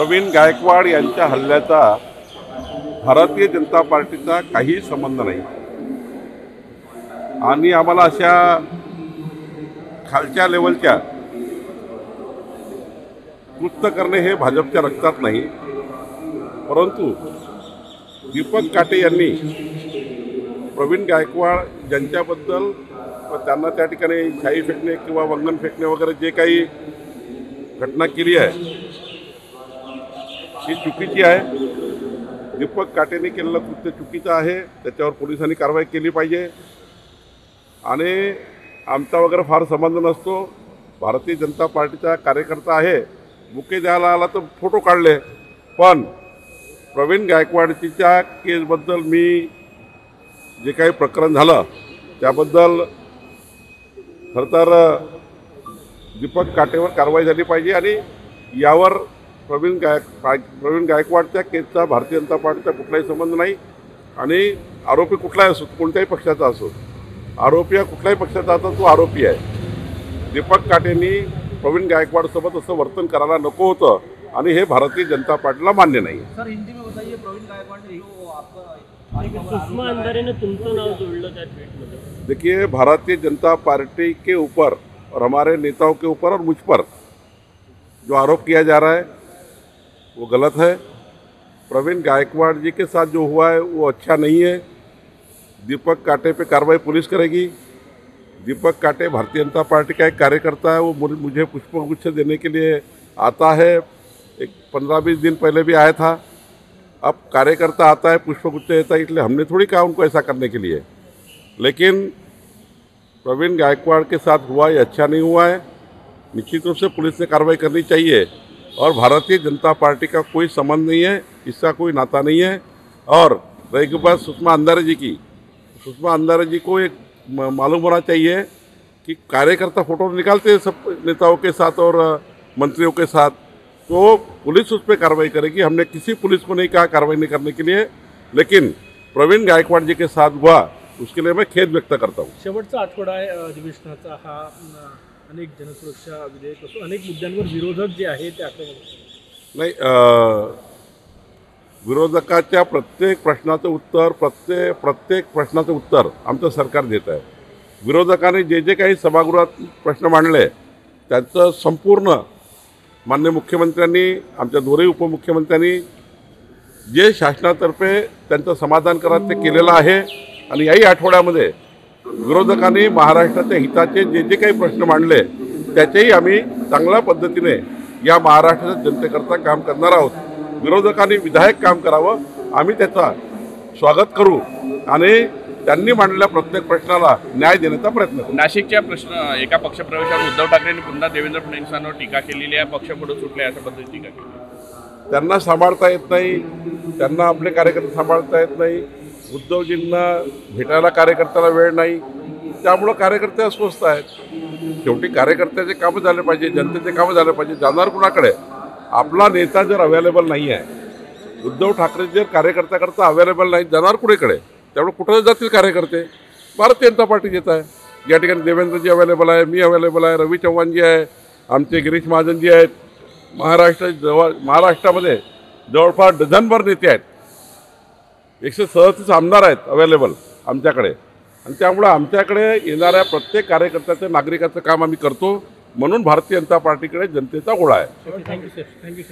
प्रवीण गायकवाड यांच्या हल्ल्याचा भारतीय जनता पार्टीचा काही संबंध नाही आणि आम्हाला अशा खालच्या लेवलच्या कृत्य करणे हे भाजपच्या रक्तात नाही। परंतु दीपक काटे यांनी प्रवीण गायकवाड यांच्याबद्दल त्यांना त्या ठिकाणी शाई फेकणे किंवा वंगण फेकणे वगैरे जे काही घटना केली आहे ही चुकीची आहे। दीपक काटेने केलेलं कृत्य चुकीचं आहे, त्याच्यावर पोलिसांनी कारवाई केली पाहिजे आणि आमचा वगैरे फार संबंध नसतो। भारतीय जनता पार्टीचा कार्यकर्ता आहे, बुके द्यायला आला तर फोटो काढले, पण प्रवीण गायकवाडच्या केसबद्दल मी जे काही प्रकरण झालं त्याबद्दल खरं तर दीपक काटेवर कारवाई झाली पाहिजे आणि यावर प्रवीण गायकवाडच्या केसचा भारतीय जनता पार्टीचा कुठलाही संबंध नाही आणि आरोपी कुठलाही असो, कोणत्याही पक्षाचा असो, आरोपी कुठल्याही पक्षाचा आता तो आरोपी आहे। दीपक काटेंनी प्रवीण गायकवाडसोबत असं वर्तन करायला नको होतं आणि हे भारतीय जनता पार्टीला मान्य नाही। सर हिंदी में बताइए, प्रवीण गायकवाड ने सुषमा अंधारे ने तुमचं नाव जोड़लं त्या ट्वीट में। देखिए, भारतीय जनता पार्टी के ऊपर और हमारे नेताओं के ऊपर और मुझ पर जो आरोप किया जा रहा है वो गलत है। प्रवीण गायकवाड़ जी के साथ जो हुआ है वो अच्छा नहीं है। दीपक काटे पे कार्रवाई पुलिस करेगी। दीपक काटे भारतीय जनता पार्टी का एक कार्यकर्ता है, वो मुझे पुष्पगुच्छ देने के लिए आता है। एक 15-20 दिन पहले भी आया था। अब कार्यकर्ता आता है, पुष्पगुच्छ देता है, इसलिए हमने थोड़ी कहा उनको ऐसा करने के लिए। लेकिन प्रवीण गायकवाड़ के साथ हुआ ये अच्छा नहीं हुआ है। निश्चित रूप से पुलिस ने कार्रवाई करनी चाहिए और भारतीय जनता पार्टी का कोई संबंध नहीं है, इसका कोई नाता नहीं है। और रही बात सुषमा अंधारे जी की, सुषमा अंधारे जी को एक मालूम होना चाहिए कि कार्यकर्ता फोटो निकालते हैं सब नेताओं के साथ और मंत्रियों के साथ, तो पुलिस उस पर कार्रवाई करेगी। हमने किसी पुलिस को नहीं कहा कार्रवाई नहीं करने के लिए, लेकिन प्रवीण गायकवाड़ जी के साथ हुआ उसके लिए मैं खेद व्यक्त करता हूँ। शेवटचा आठवडा आहे अधिवेशनाचा हा। अनेक जनसुरक्षा विधेयक असो, अनेक मुद्द्यांवर विरोधक जे आहे ते आक्रमक नाही, विरोधकाच्या प्रत्येक प्रश्नाचं उत्तर आमचं सरकार देत आहे। विरोधकांनी जे काही सभागृहात प्रश्न मांडले त्याचं संपूर्ण माननीय मुख्यमंत्र्यांनी, आमच्या दोन्ही उपमुख्यमंत्र्यांनी जे शासनातर्फे त्यांचं समाधान करत ते केलेलं आहे आणि याही आठवड्यामध्ये विरोधकांनी महाराष्ट्राच्या हिताचे जे काही प्रश्न मांडले त्याचेही आम्ही चांगल्या पद्धतीने या महाराष्ट्राच्या जनतेकरता काम करणार आहोत। विरोधकांनी विधायक काम करावं, आम्ही त्याचा स्वागत करू आणि त्यांनी मांडलेल्या प्रत्येक प्रश्नाला न्याय देण्याचा प्रयत्न करू। नाशिकच्या एका पक्षप्रवेशावर उद्धव ठाकरेंनी पुन्हा देवेंद्र फडणवीसांवर टीका केलेली आहे, पक्ष पुढे सुटले अशा पद्धतीने टीका केली। त्यांना सांभाळता येत नाही, त्यांना आपले कार्यकर्ते सांभाळता येत नाही, उद्धवजींना भेटायला कार्यकर्त्याला वेळ नाही, त्यामुळं कार्यकर्ते अस्वस्थ आहेत। शेवटी कार्यकर्त्याचे कामं झाले पाहिजे, जनतेचे कामं झाले पाहिजे, जाणार कुणाकडे? आपला नेता जर अवेलेबल नाही आहे, उद्धव ठाकरे जर कार्यकर्त्याकरता अवेलेबल नाही, जाणार कुणीकडे? त्यामुळे कुठं जातील कार्यकर्ते? भारतीय जनता पार्टी येत आहे। या ठिकाणी देवेंद्रजी अवेलेबल आहे, मी अवेलेबल आहे, रवी चव्हाणजी आहे, आमचे गिरीश महाजनजी आहेत। महाराष्ट्रामध्ये जवळपास डझनभर नेते आहेत, 137 आमदार आहेत अवेलेबल आमच्याकडे आणि त्यामुळे आमच्याकडे येणाऱ्या प्रत्येक कार्यकर्त्याचं, नागरिकाचं काम आम्ही करतो। म्हणून भारतीय जनता पार्टीकडे जनतेचा ओढा आहे। Thank you sir, thank you.